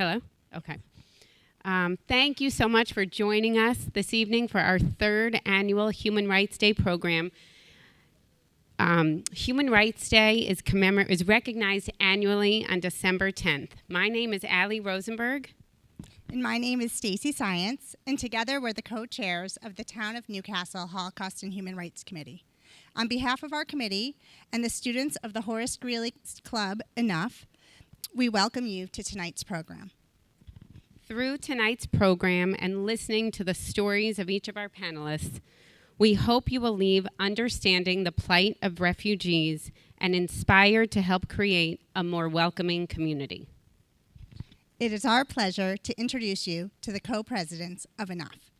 Hello? Okay. Thank you so much for joining us this evening for our third annual Human Rights Day program. Human Rights Day is recognized annually on December 10th. My name is Allie Rosenberg. And my name is Stacy Science, and together we're the co-chairs of the Town of Newcastle Holocaust and Human Rights Committee. On behalf of our committee and the students of the Horace Greeley Club, Enough, we welcome you to tonight's program. Through tonight's program and listening to the stories of each of our panelists, we hope you will leave understanding the plight of refugees and inspired to help create a more welcoming community. It is our pleasure to introduce you to the co-presidents of Enough.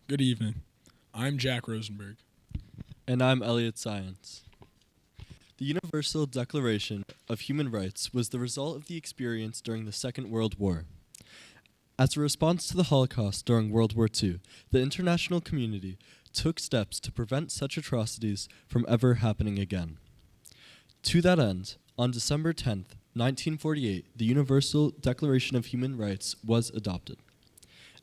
Good evening. I'm Jack Rosenberg. And I'm Elliot Science. The Universal Declaration of Human Rights was the result of the experience during the Second World War. As a response to the Holocaust during World War II, the international community took steps to prevent such atrocities from ever happening again. To that end, on December 10th, 1948, the Universal Declaration of Human Rights was adopted.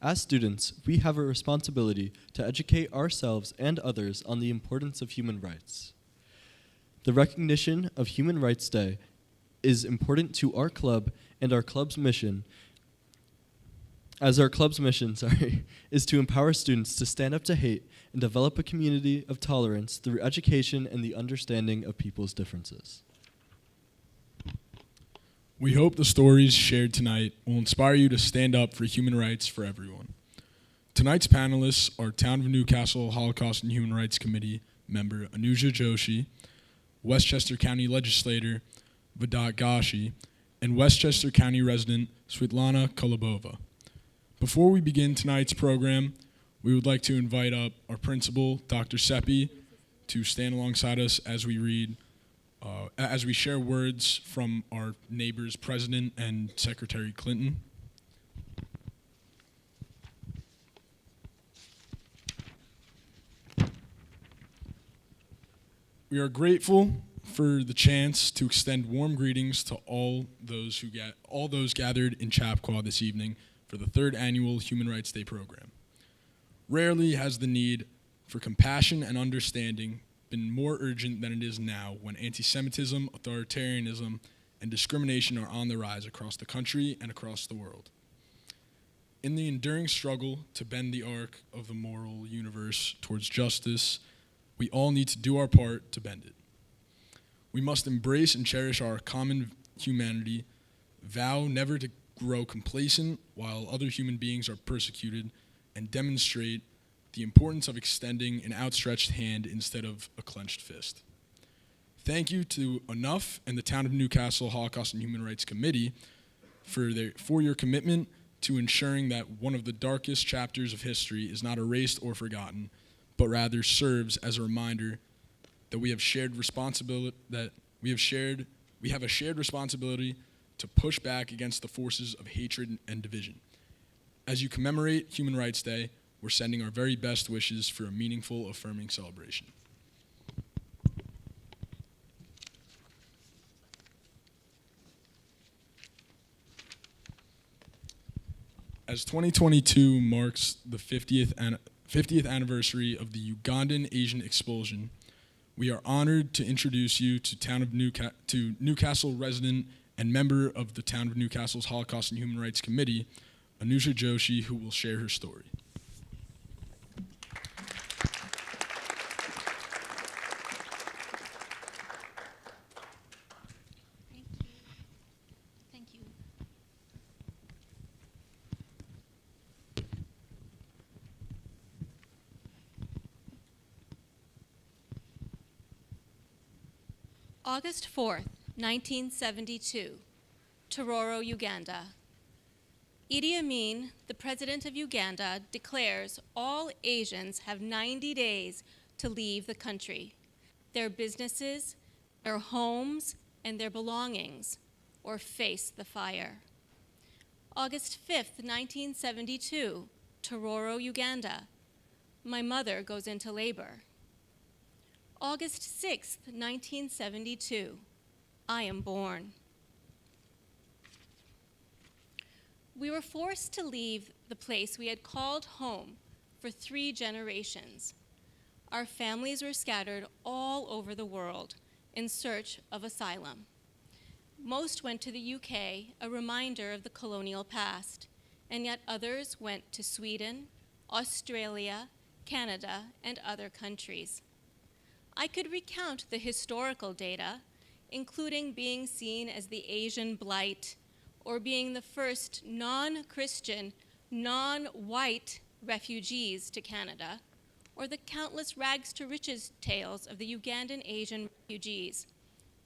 As students, we have a responsibility to educate ourselves and others on the importance of human rights. The recognition of Human Rights Day is important to our club and our club's mission, is to empower students to stand up to hate and develop a community of tolerance through education and the understanding of people's differences. We hope the stories shared tonight will inspire you to stand up for human rights for everyone. Tonight's panelists are Town of Newcastle Holocaust and Human Rights Committee member Anuja Joshi, Westchester County Legislator Vedat Gashi, and Westchester County resident Svitlana Kolobova. Before we begin tonight's program, we would like to invite up our principal, Dr. Seppi, to stand alongside us as we share words from our neighbors, President and Secretary Clinton. We are grateful for the chance to extend warm greetings to all those gathered in Chappaqua this evening for the third annual Human Rights Day program. Rarely has the need for compassion and understanding been more urgent than it is now when anti-Semitism, authoritarianism, and discrimination are on the rise across the country and across the world. In the enduring struggle to bend the arc of the moral universe towards justice, we all need to do our part to bend it. We must embrace and cherish our common humanity, vow never to grow complacent while other human beings are persecuted, and demonstrate the importance of extending an outstretched hand instead of a clenched fist. Thank you to Enough and the Town of Newcastle Holocaust and Human Rights Committee for your commitment to ensuring that one of the darkest chapters of history is not erased or forgotten, but rather serves as a reminder that we have a shared responsibility to push back against the forces of hatred and division. As you commemorate Human Rights Day, we're sending our very best wishes for a meaningful, affirming celebration. As 2022 marks the 50th anniversary of the Ugandan Asian expulsion, we are honored to introduce you to Newcastle resident and member of the Town of Newcastle's Holocaust and Human Rights Committee, Anuja Joshi, who will share her story. Thank you. August 4th, 1972, Tororo, Uganda. Idi Amin, the president of Uganda, declares all Asians have 90 days to leave the country, their businesses, their homes, and their belongings, or face the fire. August 5th, 1972, Tororo, Uganda. My mother goes into labor. August 6th, 1972. I am born. We were forced to leave the place we had called home for 3 generations. Our families were scattered all over the world in search of asylum. Most went to the UK, a reminder of the colonial past, and yet others went to Sweden, Australia, Canada, and other countries. I could recount the historical data, including being seen as the Asian blight, or being the first non-Christian, non-white refugees to Canada, or the countless rags to riches tales of the Ugandan Asian refugees.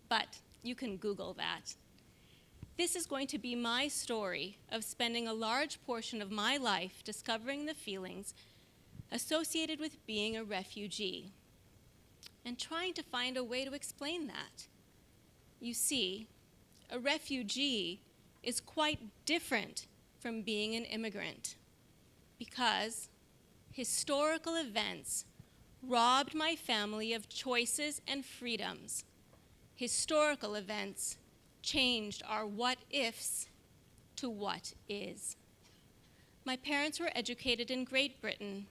But you can Google that. This is going to be my story of spending a large portion of my life discovering the feelings associated with being a refugee and trying to find a way to explain that. You see, a refugee is quite different from being an immigrant because historical events robbed my family of choices and freedoms. Historical events changed our what-ifs to what is. My parents were educated in Great Britain,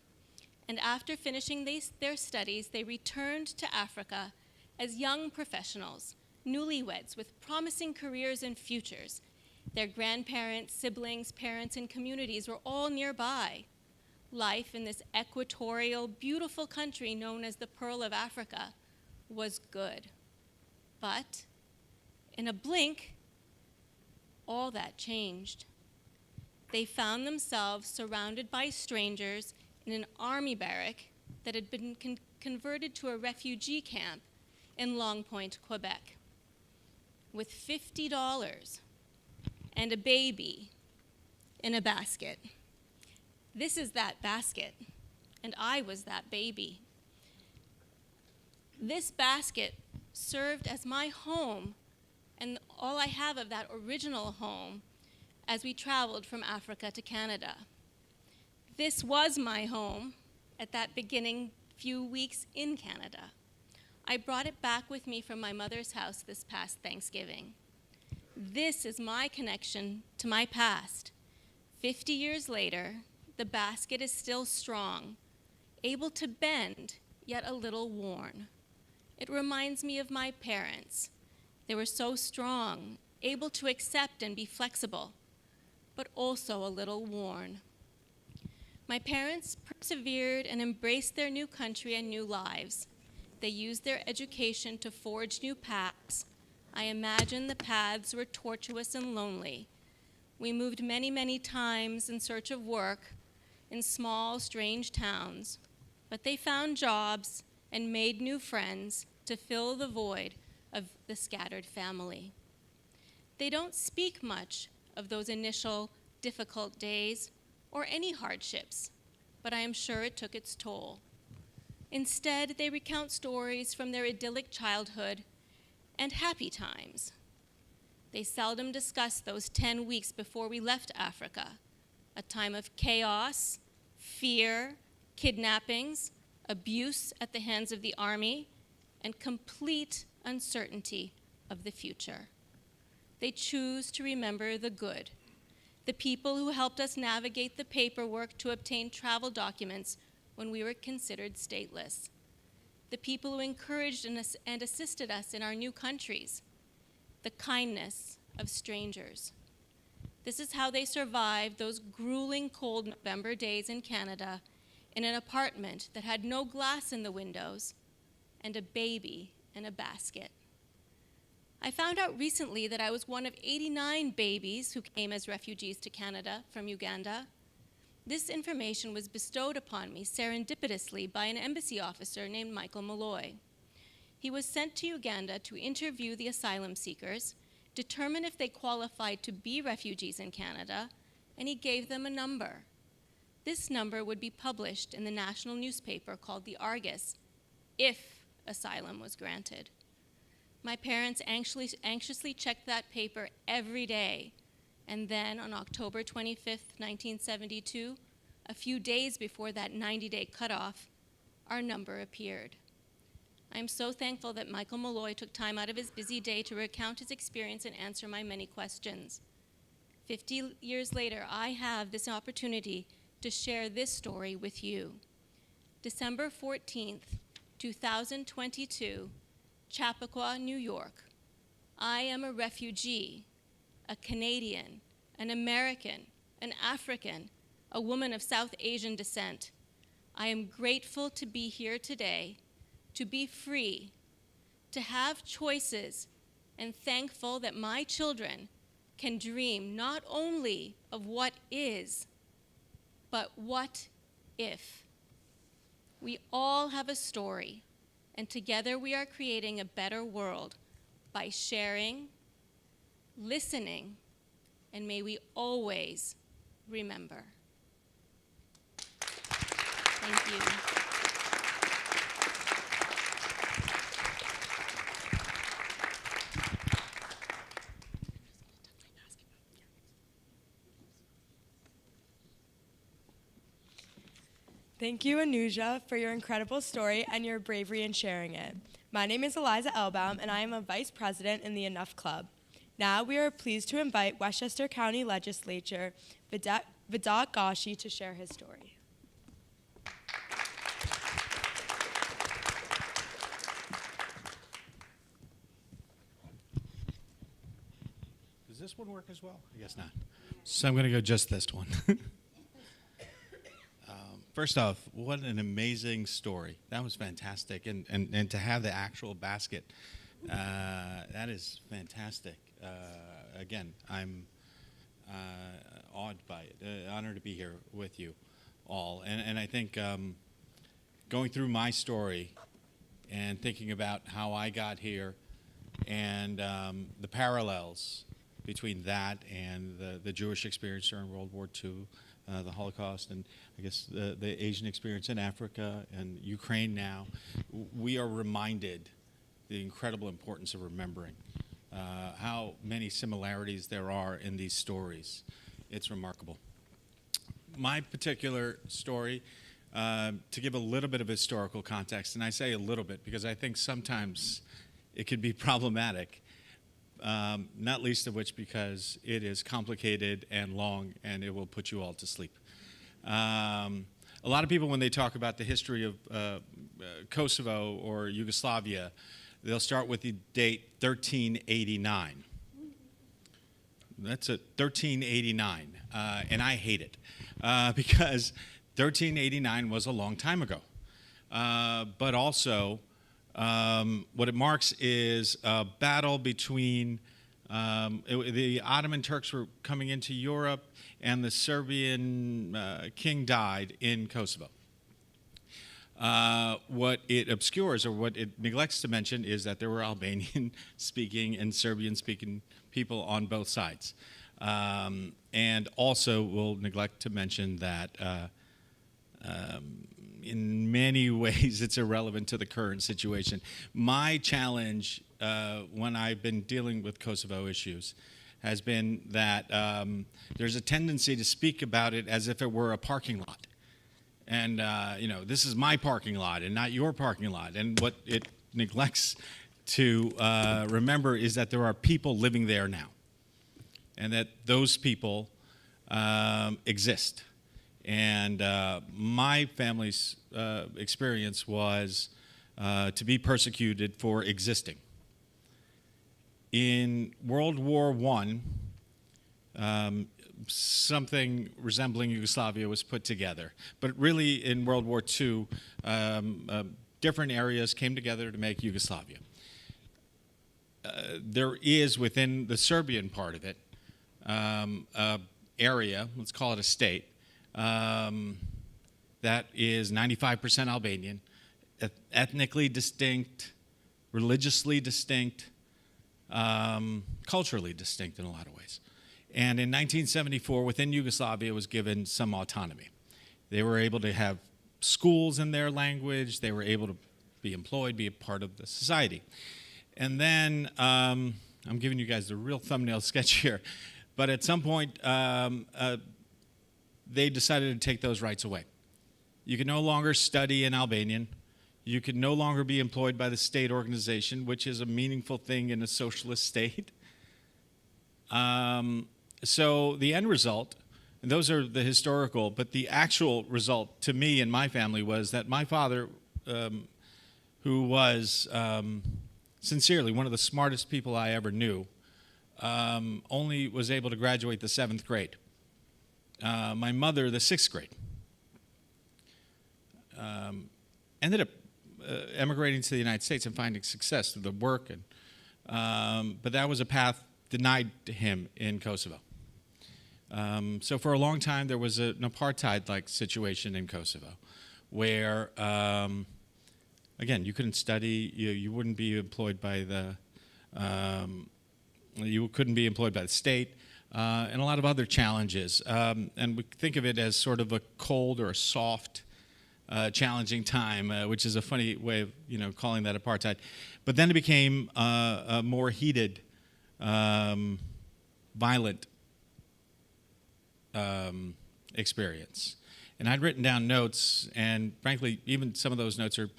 and after finishing their studies, they returned to Africa as young professionals, newlyweds with promising careers and futures. Their grandparents, siblings, parents, and communities were all nearby. Life in this equatorial, beautiful country known as the Pearl of Africa was good. But in a blink, all that changed. They found themselves surrounded by strangers in an army barrack that had been converted to a refugee camp in Long Point, Quebec. With $50 and a baby in a basket. This is that basket, and I was that baby. This basket served as my home and all I have of that original home as we traveled from Africa to Canada. This was my home at that beginning few weeks in Canada. I brought it back with me from my mother's house this past Thanksgiving. This is my connection to my past. 50 years later, the basket is still strong, able to bend, yet a little worn. It reminds me of my parents. They were so strong, able to accept and be flexible, but also a little worn. My parents persevered and embraced their new country and new lives. They used their education to forge new paths. I imagine the paths were tortuous and lonely. We moved many, many times in search of work in small, strange towns, but they found jobs and made new friends to fill the void of the scattered family. They don't speak much of those initial difficult days or any hardships, but I am sure it took its toll. Instead, they recount stories from their idyllic childhood and happy times. They seldom discuss those 10 weeks before we left Africa, a time of chaos, fear, kidnappings, abuse at the hands of the army, and complete uncertainty of the future. They choose to remember the good, the people who helped us navigate the paperwork to obtain travel documents when we were considered stateless, the people who encouraged and assisted us in our new countries, the kindness of strangers. This is how they survived those grueling cold November days in Canada in an apartment that had no glass in the windows and a baby in a basket. I found out recently that I was one of 89 babies who came as refugees to Canada from Uganda. This information was bestowed upon me serendipitously by an embassy officer named Michael Malloy. He was sent to Uganda to interview the asylum seekers, determine if they qualified to be refugees in Canada, and he gave them a number. This number would be published in the national newspaper called the Argus, if asylum was granted. My parents anxiously checked that paper every day, and then on October 25th, 1972, a few days before that 90-day cutoff, our number appeared. I am so thankful that Michael Malloy took time out of his busy day to recount his experience and answer my many questions. 50 years later, I have this opportunity to share this story with you. December 14th, 2022, Chappaqua, New York. I am a refugee, a Canadian, an American, an African, a woman of South Asian descent. I am grateful to be here today, to be free, to have choices, and thankful that my children can dream not only of what is, but what if. We all have a story, and together we are creating a better world by sharing, listening, and may we always remember. Thank you. Thank you, Anuja, for your incredible story and your bravery in sharing it. My name is Eliza Elbaum, and I am a vice president in the Enough Club. Now we are pleased to invite Westchester County Legislature Vidat Ghashi to share his story. Does this one work as well? I guess not. So I'm going to go just this one. First off, what an amazing story. That was fantastic. And to have the actual basket, that is fantastic. Again, I'm awed by it. Honored to be here with you all. And I think going through my story and thinking about how I got here and the parallels between that and the Jewish experience during World War II, the Holocaust, and I guess the Asian experience in Africa and Ukraine now, we are reminded the incredible importance of remembering how many similarities there are in these stories. It's remarkable. My particular story, to give a little bit of historical context, and I say a little bit because I think sometimes it could be problematic, not least of which because it is complicated and long and it will put you all to sleep. A lot of people, when they talk about the history of Kosovo or Yugoslavia, they'll start with the date 1389. That's a 1389, and I hate it because 1389 was a long time ago. But also, what it marks is a battle between the Ottoman Turks were coming into Europe, and the Serbian king died in Kosovo. What it obscures, or what it neglects to mention, is that there were Albanian-speaking and Serbian-speaking people on both sides. And also will neglect to mention that in many ways it's irrelevant to the current situation. My challenge when I've been dealing with Kosovo issues has been that there's a tendency to speak about it as if it were a parking lot. And, this is my parking lot and not your parking lot. And what it neglects to remember is that there are people living there now, and that those people exist. And my family's experience was to be persecuted for existing. In World War I, something resembling Yugoslavia was put together. But really, in World War II, different areas came together to make Yugoslavia. There is, within the Serbian part of it, area, let's call it a state, that is 95% Albanian, ethnically distinct, religiously distinct, culturally distinct in a lot of ways. And in 1974, within Yugoslavia, was given some autonomy. They were able to have schools in their language. They were able to be employed, be a part of the society. And then, I'm giving you guys the real thumbnail sketch here, but at some point, they decided to take those rights away. You could no longer study in Albanian. You could no longer be employed by the state organization, which is a meaningful thing in a socialist state. So the end result, and those are the historical, but the actual result to me and my family was that my father, who was sincerely one of the smartest people I ever knew, only was able to graduate the 7th grade. My mother, the 6th grade. Ended up emigrating to the United States and finding success through the work, and but that was a path denied to him in Kosovo. So for a long time, there was an apartheid-like situation in Kosovo, where again, you couldn't study, you wouldn't be employed by the, you couldn't be employed by the state, and a lot of other challenges. And we think of it as sort of a cold or a soft, challenging time, which is a funny way of calling that apartheid. But then it became a more heated, violent experience. And I'd written down notes, and frankly, even some of those notes are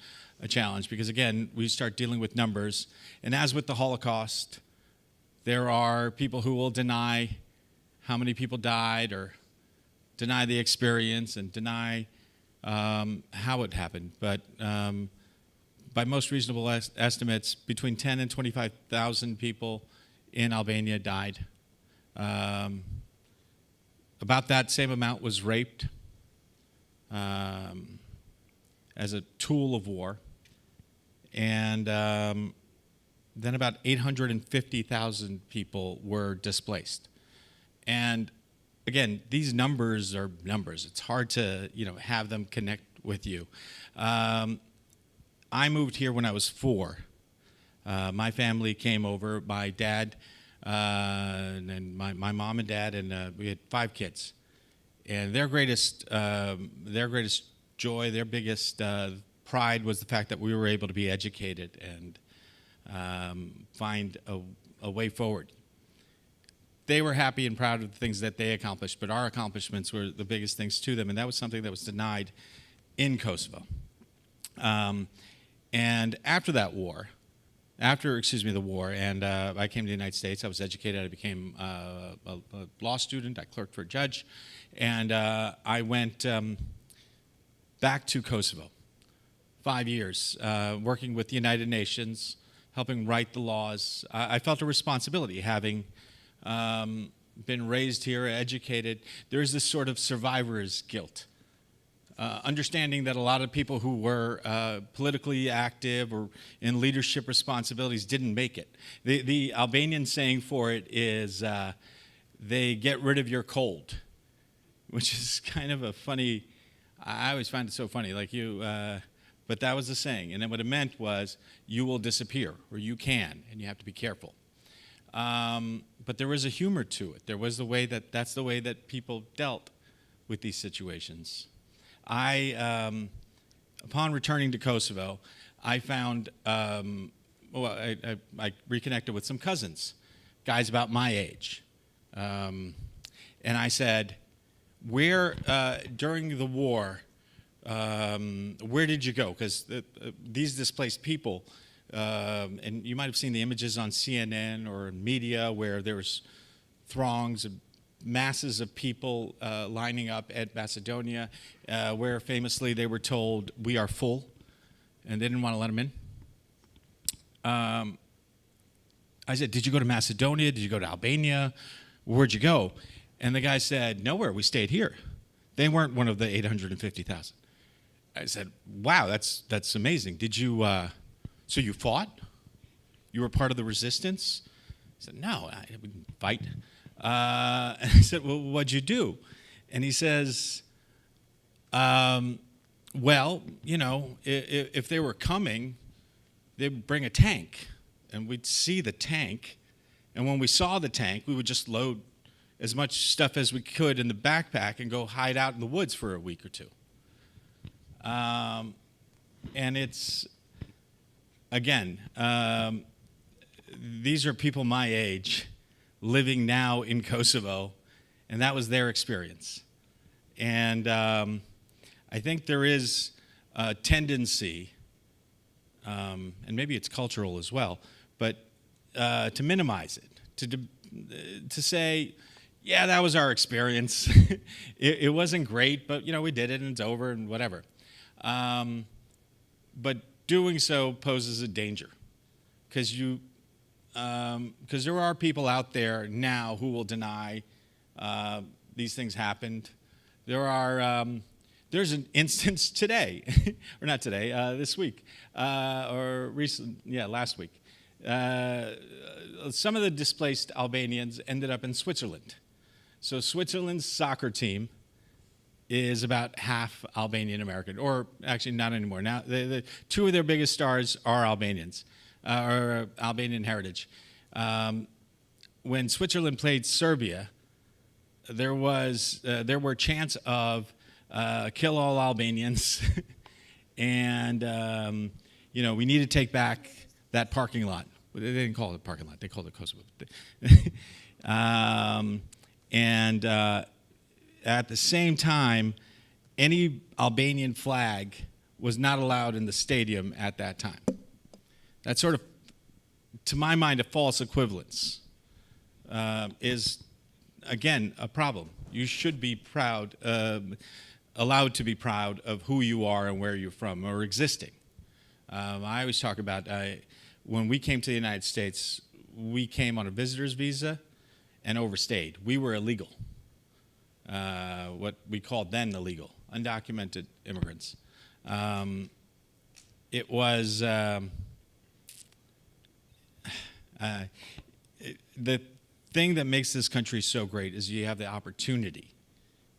a challenge because, again, we start dealing with numbers. And as with the Holocaust, there are people who will deny how many people died or deny the experience and deny how it happened. But by most reasonable estimates, between 10 and 25,000 people in Albania died. About that same amount was raped as a tool of war. And then about 850,000 people were displaced. And again, these numbers are numbers. It's hard to have them connect with you. I moved here when I was 4. My family came over. My dad and my mom and dad, and we had 5 kids. And their greatest joy, their biggest pride was the fact that we were able to be educated and find a way forward. They were happy and proud of the things that they accomplished, but our accomplishments were the biggest things to them, and that was something that was denied in Kosovo. And after that war, the war, and I came to the United States. I was educated. I became a law student. I clerked for a judge, and I went back to Kosovo. 5 years, working with the United Nations, helping write the laws. I felt a responsibility, having been raised here, educated. There's this sort of survivor's guilt. Understanding that a lot of people who were politically active or in leadership responsibilities didn't make it. The Albanian saying for it is, they get rid of your cold, which is kind of a funny, I always find it so funny, but that was the saying. And then what it meant was, you will disappear, or you can, and you have to be careful. But there was a humor to it. There was that's the way that people dealt with these situations. Upon returning to Kosovo, I found, I reconnected with some cousins, guys about my age. And I said, during the war, where did you go? Because these displaced people, and you might have seen the images on CNN or media where there was throngs of masses of people lining up at Macedonia, where famously they were told, "We are full," and they didn't want to let them in. I said, "Did you go to Macedonia? Did you go to Albania? Where'd you go?" And the guy said, "Nowhere. We stayed here." They weren't one of the 850,000. I said, "Wow, that's amazing. Did you? So you fought? You were part of the resistance?" He said, "No, I didn't fight." And I said, "Well, what'd you do?" And he says, "Well, if they were coming, they'd bring a tank, and we'd see the tank, and when we saw the tank, we would just load as much stuff as we could in the backpack and go hide out in the woods for a week or 2. And it's, again, these are people my age living now in Kosovo, and that was their experience. And I think there is a tendency, and maybe it's cultural as well, but to minimize it, to say, yeah, that was our experience. It wasn't great, but we did it and it's over and whatever. But doing so poses a danger, because there are people out there now who will deny these things happened. There's an instance today, or not today, this week, last week. Some of the displaced Albanians ended up in Switzerland. So Switzerland's soccer team is about half Albanian American, or actually not anymore. Now, the two of their biggest stars are Albanians, or Albanian heritage. When Switzerland played Serbia, there were chants of kill all Albanians, and we need to take back that parking lot. They didn't call it a parking lot; they called it Kosovo. And at the same time, any Albanian flag was not allowed in the stadium at that time. That's sort of, to my mind, a false equivalence. Is, again, a problem. You should be proud, allowed to be proud of who you are and where you're from, or existing. I always talk about, when we came to the United States, we came on a visitor's visa and overstayed. We were illegal, what we called then illegal, undocumented immigrants. It was the thing that makes this country so great is you have the opportunity.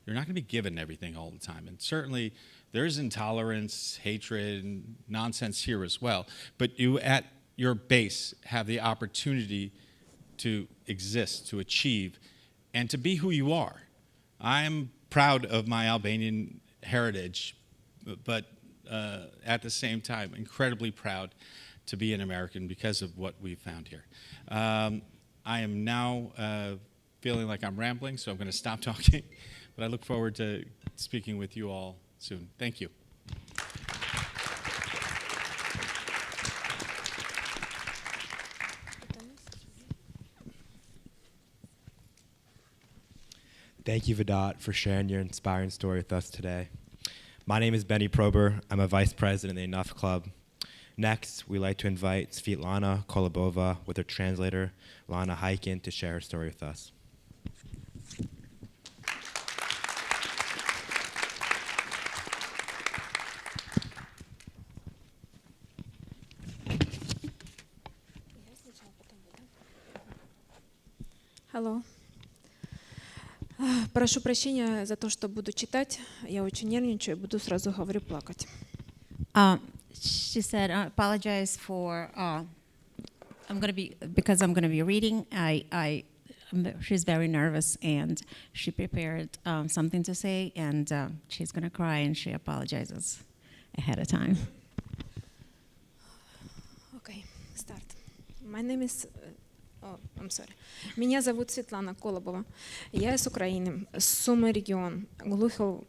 You're not going to be given everything all the time, and certainly there's intolerance, hatred, and nonsense here as well. But you, at your base, have the opportunity to exist, to achieve, and to be who you are. I'm proud of my Albanian heritage, but at the same time, incredibly proud to be an American because of what we've found here. I am now feeling like I'm rambling, so I'm going to stop talking, but I look forward to speaking with you all soon. Thank you. Thank you, Vedat, for sharing your inspiring story with us today. My name is Benny Prober. I'm a vice president of the Enough Club. Next, we'd like to invite Svetlana Kolobova with her translator, Lana Heiken, to share her story with us. Hello. Прошу прощения за то, что буду читать. Я очень нервничаю, буду сразу говорю плакать. She said, I apologize for, because I'm going to be reading. She's very nervous, and she prepared something to say, and she's going to cry, and she apologizes ahead of time. Okay, start. My name is... I'm sorry. Меня зовут Светлана Колобова. Я из Украины, Сумы регион, Глухов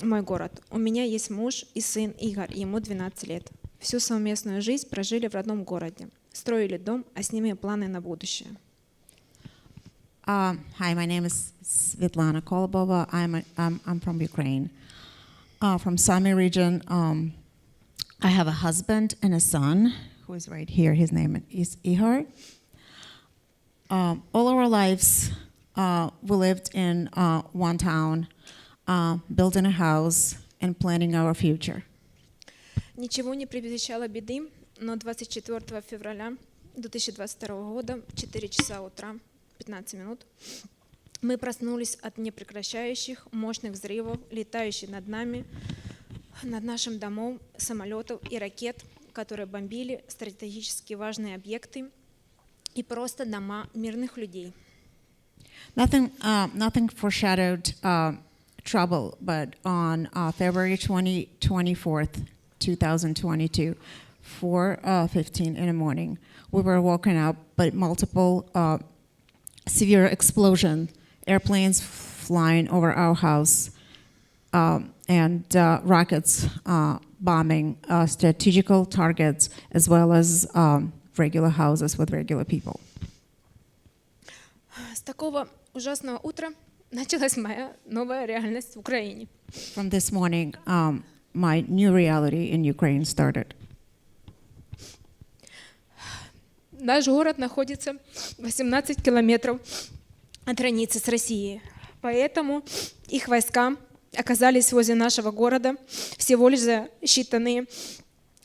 мой город. У меня есть муж и сын Игорь, ему 12 лет. Всю совместную жизнь прожили в родном городе. Строили дом, а с ними планы на будущее. Hi, my name is Svetlana Kolobova. I'm from Ukraine, from Sumy region. I have a husband and a son who is right here. His name is Ihor. All our lives, we lived in one town, building a house and planning our future. Ничего не предвещало беды, но 24 февраля 2022 года в 4 часа утра, 15 минут, мы проснулись от непрекращающих мощных взрывов, летающих над нами, над нашим домом, самолетов и ракет, которые бомбили стратегически важные объекты и просто дома мирных людей. Nothing foreshadowed trouble, but on February 24th, 2022, 4:15 in the morning, we were woken up by multiple severe explosions, airplanes flying over our house, and rockets bombing strategical targets as well as regular houses with regular people. С такого ужасного утра началась моя новая реальность в Украине. From this morning, my new reality in Ukraine started. Наш город находится 18 километров от границы с Россией, поэтому их войска оказались возле нашего города всего лишь за считанные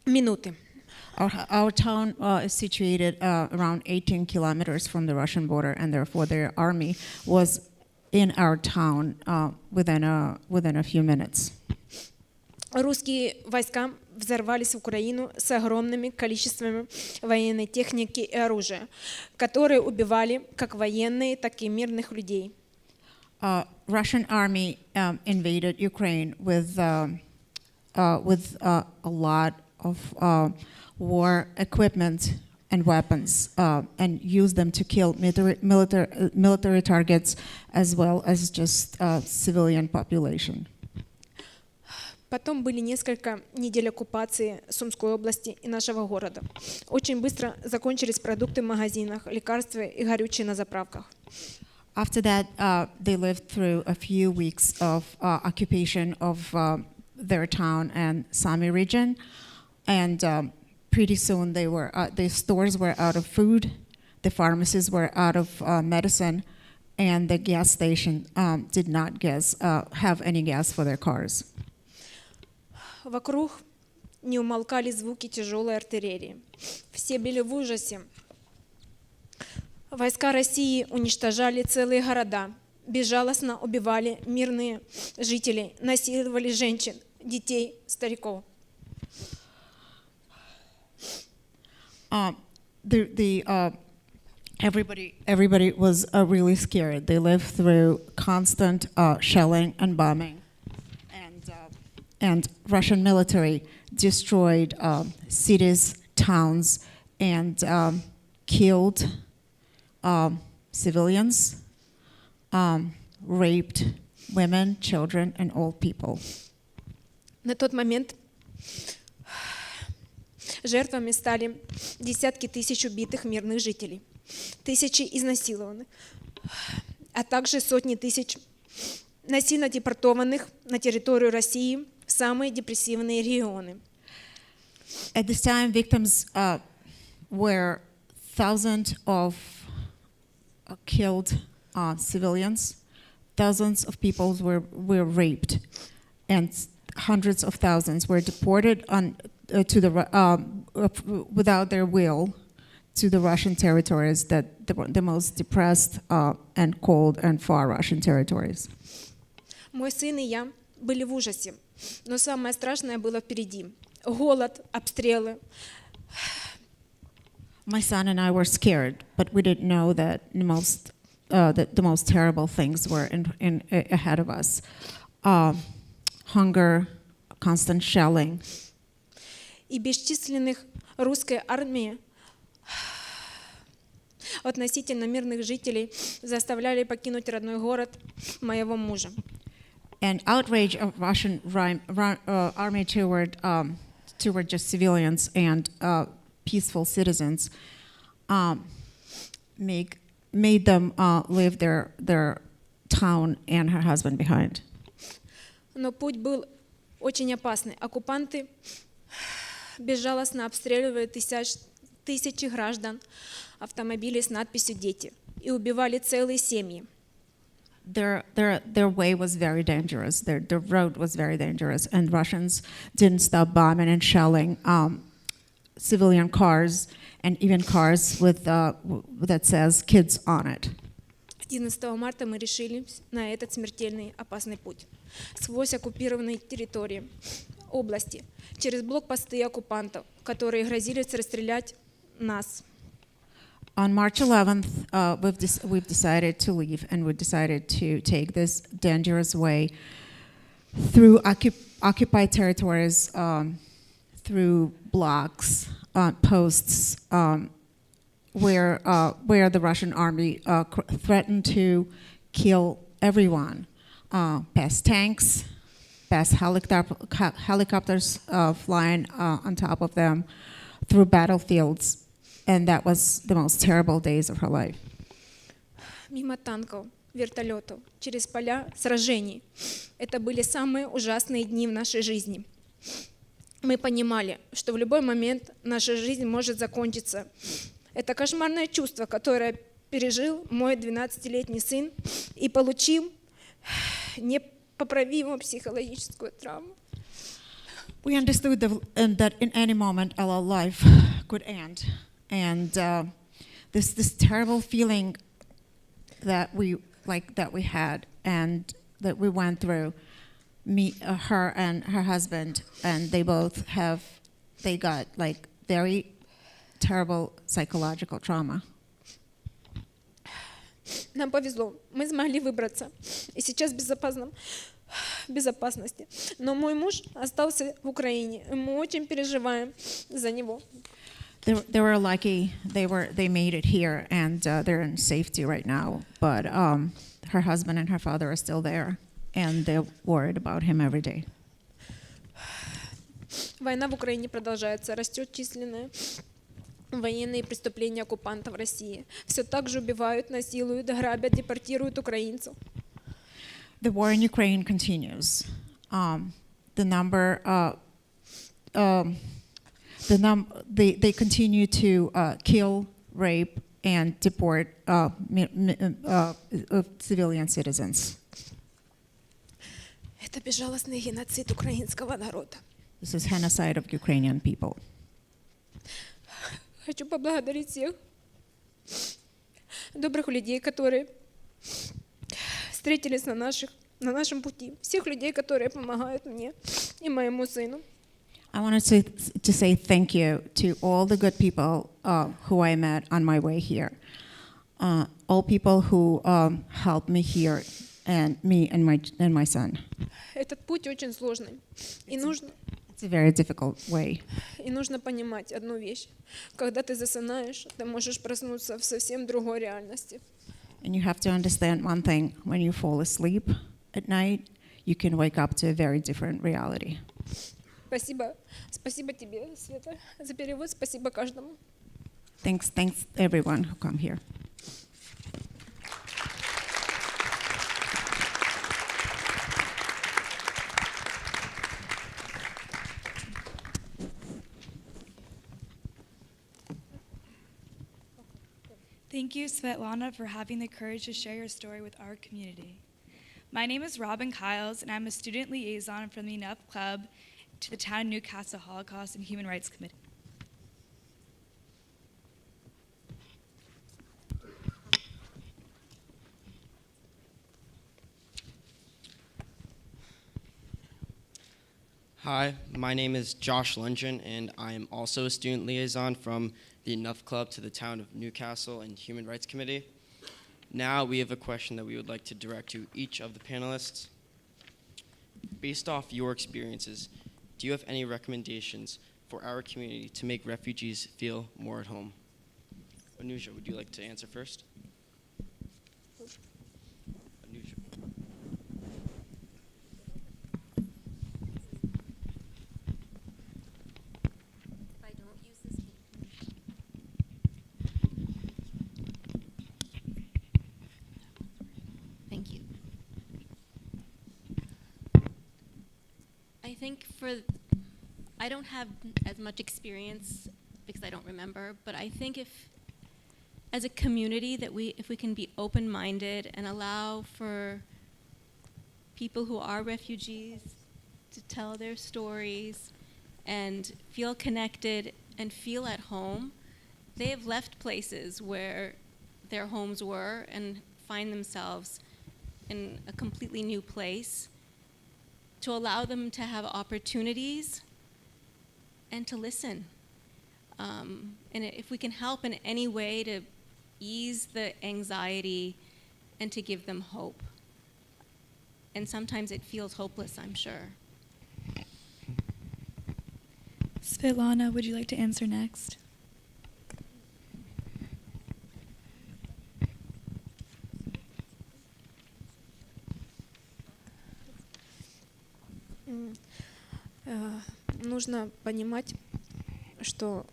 минуты. Our town is situated around 18 kilometers from the Russian border, and therefore their army was in our town within a few minutes. Русские войска взорвались в Украину с огромными количествами военной техники и оружия, которые убивали как военные, так и мирных людей. Russian army invaded Ukraine with a lot of war equipment and weapons, and used them to kill military targets as well as just civilian population. Потом были несколько недель оккупации Сумской области и нашего города. Очень быстро закончились продукты в магазинах, лекарства и горючее на заправках. After that, they lived through a few weeks of occupation of their town and Sami region, and pretty soon the stores were out of food, the pharmacies were out of medicine, and the gas station did not have any gas for their cars. Вокруг не умолкали звуки тяжелой артиллерии. Все были в ужасе. Войска России уничтожали целые города, безжалостно убивали мирные жителей, насиловали женщин, детей, стариков. Everybody was really scared. They lived through constant shelling and bombing, and Russian military destroyed cities, towns, and killed civilians, raped women, children, and old people. На тот момент жертвами стали десятки тысяч убитых мирных жителей, тысячи изнасилованных, а также сотни тысяч насильно депортованных на территорию России в самые депрессивные регионы. At this time, victims were thousands of killed civilians, thousands of people were raped, and hundreds of thousands were deported without their will to the Russian territories, the most depressed and cold and far Russian territories. Мой сын и я были в ужасе, но самое страшное было впереди. Голод, обстрелы. My son and I were scared, but we didn't know that the most terrible things were ahead of us. Hunger, constant shelling. И бесчисленных русской армии относительно мирных жителей заставляли покинуть родной город моего мужа. And outrage of Russian army toward just civilians and peaceful citizens made them leave their town and her husband behind. Но путь был очень опасный. Оккупанты безжалостно обстреливали тысячи граждан, автомобили с надписью «Дети» и убивали целые семьи. Their way was very dangerous. Their road was very dangerous, and Russians didn't stop bombing and shelling civilian cars and even cars with that says "kids" on it. 11 марта мы решились на этот смертельный опасный путь. Сквозь оккупированные территории, области, через блокпосты оккупантов, которые грозились расстрелять нас. On March 11th, we've decided to leave, and we decided to take this dangerous way through occupied territories, through blocks, posts, where the Russian army threatened to kill everyone, past tanks, past helicopters flying on top of them through battlefields. And that was the most terrible days of her life. Мимо танков, вертолетов, через поля сражений. Это были самые ужасные дни в нашей жизни. Мы понимали, что в любой момент наша жизнь может закончиться. Это кошмарное чувство, которое пережил мой 12-летний сын и получил непоправимую психологическую травму. We understood that in any moment our life could end. And this terrible feeling that we had and that we went through, her and her husband, and they got like very terrible psychological trauma. Нам повезло, мы смогли выбраться, и сейчас в безопасности. Но мой муж остался в Украине, и мы очень переживаем за него. They were lucky. They made it here, and they're in safety right now. But her husband and her father are still there, and they're worried about him every day. Война в Украине продолжается, растет численное военные преступления оккупантов России. Все так же убивают, насилуют, грабят, депортируют украинцев. The war in Ukraine continues. They continue to kill, rape, and deport civilian citizens. Это безжалостный геноцид украинского народа. This is genocide of Ukrainian people. Хочу поблагодарить всех добрых людей, которые встретились на нашем пути. Всех людей, которые помогают мне и моему сыну. I wanted to say thank you to all the good people who I met on my way here. All people who helped me here, and me and my son. Этот путь очень сложный. It's a very difficult way. И нужно понимать одну вещь. Когда ты засынаешь, ты можешь проснуться в совсем другой реальности. And you have to understand one thing. When you fall asleep at night, you can wake up to a very different reality. Спасибо. Спасибо тебе, Света, за перевод. Спасибо каждому. Thanks everyone who come here. Thank you, Svetlana, for having the courage to share your story with our community. My name is Robin Kiles, and I'm a student liaison from the Enough Club to the Town of Newcastle Holocaust and Human Rights Committee. Hi, my name is Josh Lundgren, and I am also a student liaison from the Enough Club to the Town of Newcastle and Human Rights Committee. Now we have a question that we would like to direct to each of the panelists. Based off your experiences, do you have any recommendations for our community to make refugees feel more at home? Anuja, would you like to answer first? Anuja. Thank you. I think I don't have as much experience because I don't remember, but I think if, as a community, if we can be open-minded and allow for people who are refugees to tell their stories and feel connected and feel at home, they have left places where their homes were and find themselves in a completely new place, to allow them to have opportunities and to listen. And if we can help in any way to ease the anxiety and to give them hope. And sometimes it feels hopeless, I'm sure. Svetlana, would you like to answer next? Нужно понимать, что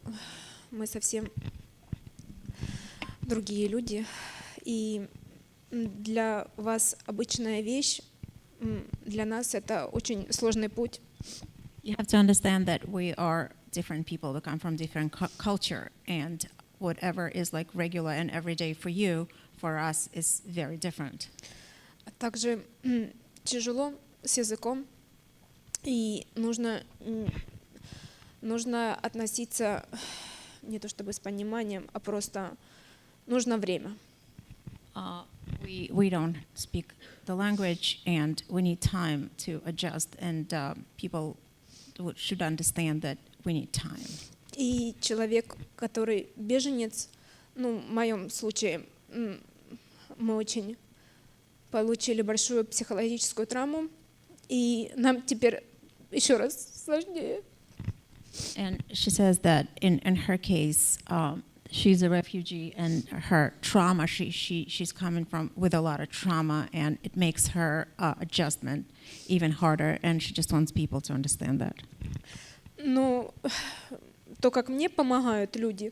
мы совсем другие люди, и для вас обычная вещь, для нас это очень сложный путь. You have to understand that we are different people. We come from different culture, and whatever is like regular and everyday for you, for us is very different. Также тяжело с языком, и нужно относиться не то чтобы с пониманием, а просто нужно время. We don't speak the language, and we need time to adjust, and people should understand that we need time. И человек, который беженец, в моем случае, мы очень получили большую психологическую травму, и нам теперь еще раз сложнее. And she says that in her case, she's a refugee, and her trauma, she's coming from with a lot of trauma, and it makes her adjustment even harder, and she just wants people to understand that. Но то, как мне помогают люди,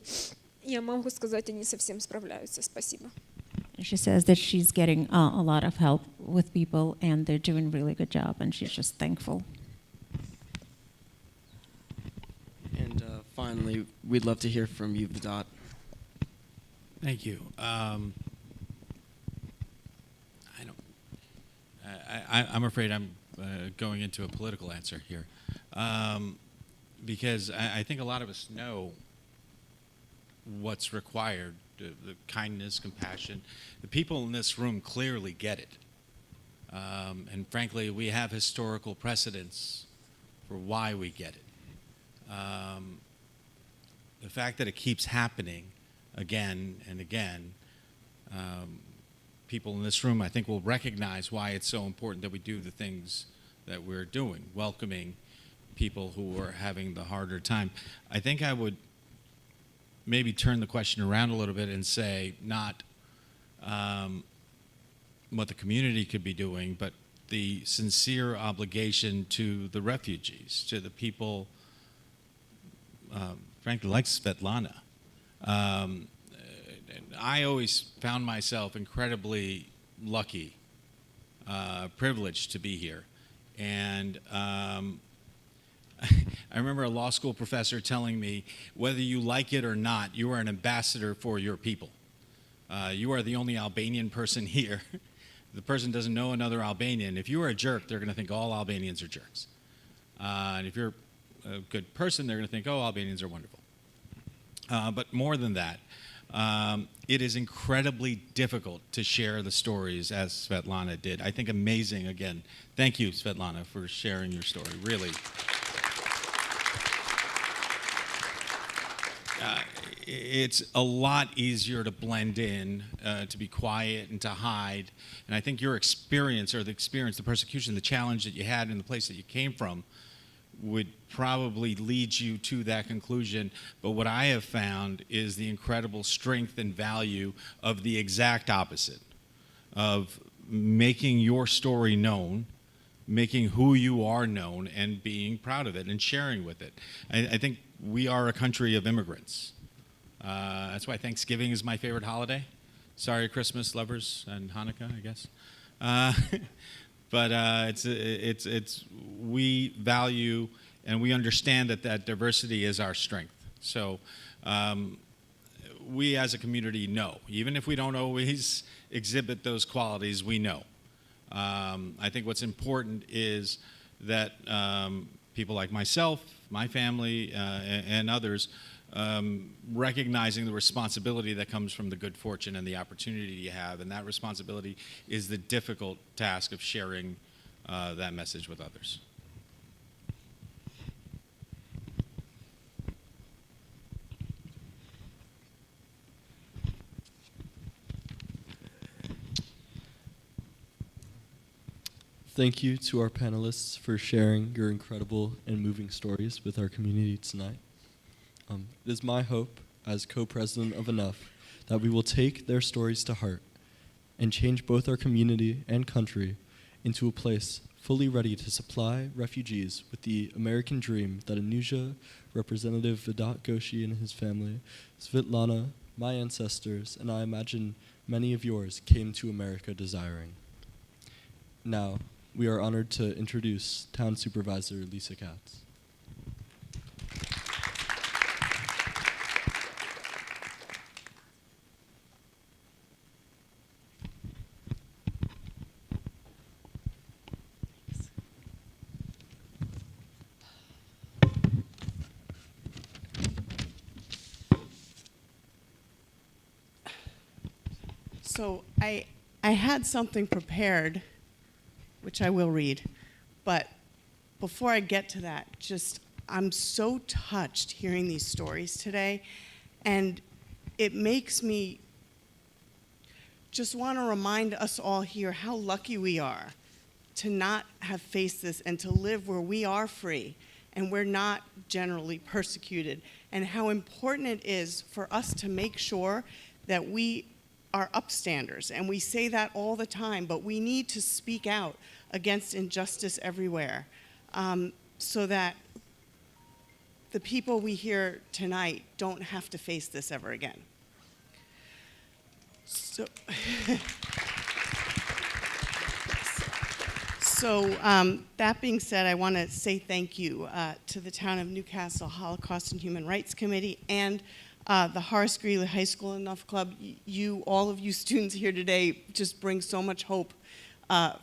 я могу сказать, они совсем справляются. Спасибо. She says that she's getting a lot of help with people, and they're doing a really good job, and she's just thankful. And finally, we'd love to hear from you, Vedant. Thank you. I'm afraid I'm going into a political answer here, because I think a lot of us know what's required, the kindness, compassion. The people in this room clearly get it. And frankly, we have historical precedents for why we get it. The fact that it keeps happening again and again, people in this room, I think, will recognize why it's so important that we do the things that we're doing, welcoming people who are having the harder time. I think I would maybe turn the question around a little bit and say not what the community could be doing, but the sincere obligation to the refugees, to the people, frankly, like Svetlana. I always found myself incredibly lucky, privileged to be here. And I remember a law school professor telling me, whether you like it or not, you are an ambassador for your people. You are the only Albanian person here. The person doesn't know another Albanian. If you are a jerk, they're going to think all Albanians are jerks. And if you're a good person, they're going to think, oh, Albanians are wonderful. But more than that, it is incredibly difficult to share the stories as Svetlana did. I think amazing, again. Thank you, Svetlana, for sharing your story, really. It's a lot easier to blend in, to be quiet and to hide. And I think your experience, or the experience, the persecution, the challenge that you had in the place that you came from would probably lead you to that conclusion. But what I have found is the incredible strength and value of the exact opposite, of making your story known, making who you are known, and being proud of it and sharing with it. I think we are a country of immigrants. That's why Thanksgiving is my favorite holiday. Sorry, Christmas lovers, and Hanukkah, I guess. But it's we value and we understand that diversity is our strength. So we as a community know, even if we don't always exhibit those qualities, we know. I think what's important is that people like myself, my family, and others, recognizing the responsibility that comes from the good fortune and the opportunity you have, and that responsibility is the difficult task of sharing that message with others. Thank you to our panelists for sharing your incredible and moving stories with our community tonight. It is my hope, as co-president of Enough, that we will take their stories to heart and change both our community and country into a place fully ready to supply refugees with the American dream that Anuja, Representative Vedat Ghoshi and his family, Svetlana, my ancestors, and I imagine many of yours came to America desiring. Now, we are honored to introduce Town Supervisor Lisa Katz. So I had something prepared, which I will read, but before I get to that, I'm so touched hearing these stories today, and it makes me just want to remind us all here how lucky we are to not have faced this and to live where we are free and we're not generally persecuted, and how important it is for us to make sure that we are upstanders. And we say that all the time, but we need to speak out against injustice everywhere, so that the people we hear tonight don't have to face this ever again. So that being said, I want to say thank you to the Town of Newcastle Holocaust and Human Rights Committee and the Horace Greeley High School Enough Club. All of you students here today just bring so much hope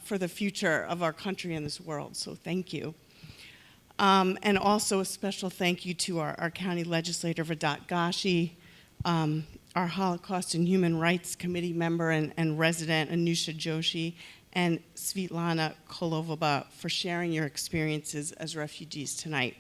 for the future of our country and this world, so thank you. And also a special thank you to our county legislator, Vedat Ghoshi, our Holocaust and Human Rights Committee member and resident, Anusha Joshi, and Svetlana Kolovova for sharing your experiences as refugees tonight.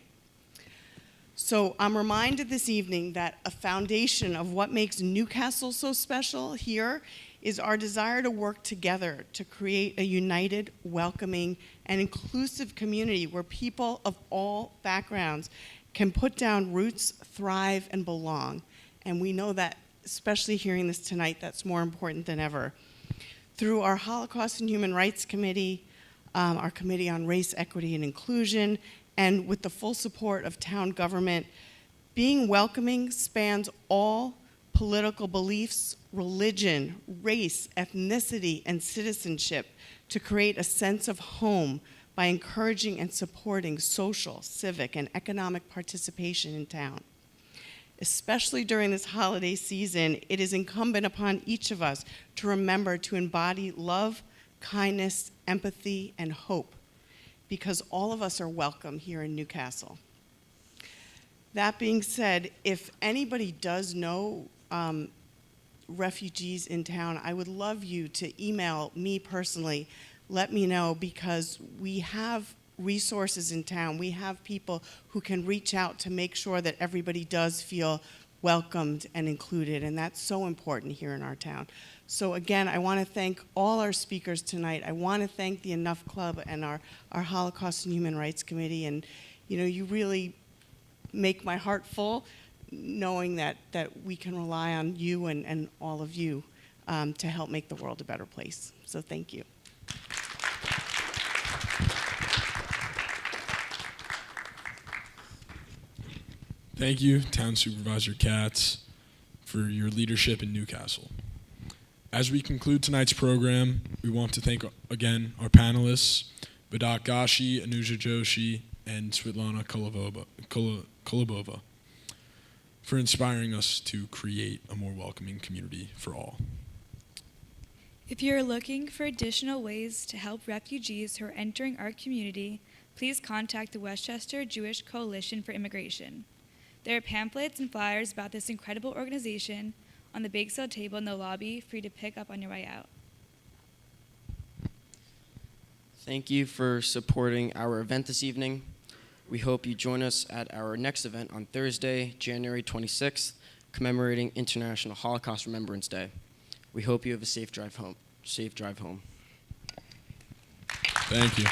So I'm reminded this evening that a foundation of what makes Newcastle so special here is our desire to work together to create a united, welcoming, and inclusive community where people of all backgrounds can put down roots, thrive, and belong. And we know that, especially hearing this tonight, that's more important than ever. Through our Holocaust and Human Rights Committee, our Committee on Race, Equity, and Inclusion, and with the full support of town government, being welcoming spans all political beliefs, religion, race, ethnicity, and citizenship to create a sense of home by encouraging and supporting social, civic, and economic participation in town. Especially during this holiday season, it is incumbent upon each of us to remember to embody love, kindness, empathy, and hope, because all of us are welcome here in Newcastle. That being said, if anybody does know refugees in town, I would love you to email me personally. Let me know, because we have resources in town. We have people who can reach out to make sure that everybody does feel welcomed and included, and that's so important here in our town. So again, I want to thank all our speakers tonight. I want to thank the Enough Club and our Holocaust and Human Rights Committee, and you really make my heart full knowing that we can rely on you and all of you to help make the world a better place. So thank you. Thank you, Town Supervisor Katz, for your leadership in Newcastle. As we conclude tonight's program, we want to thank again our panelists, Vedat Ghoshi, Anuja Joshi, and Svetlana Kolobova, for inspiring us to create a more welcoming community for all. If you're looking for additional ways to help refugees who are entering our community, please contact the Westchester Jewish Coalition for Immigration. There are pamphlets and flyers about this incredible organization on the bake sale table in the lobby for you to pick up on your way out. Thank you for supporting our event this evening. We hope you join us at our next event on Thursday, January 26th, commemorating International Holocaust Remembrance Day. We hope you have a safe drive home. Thank you.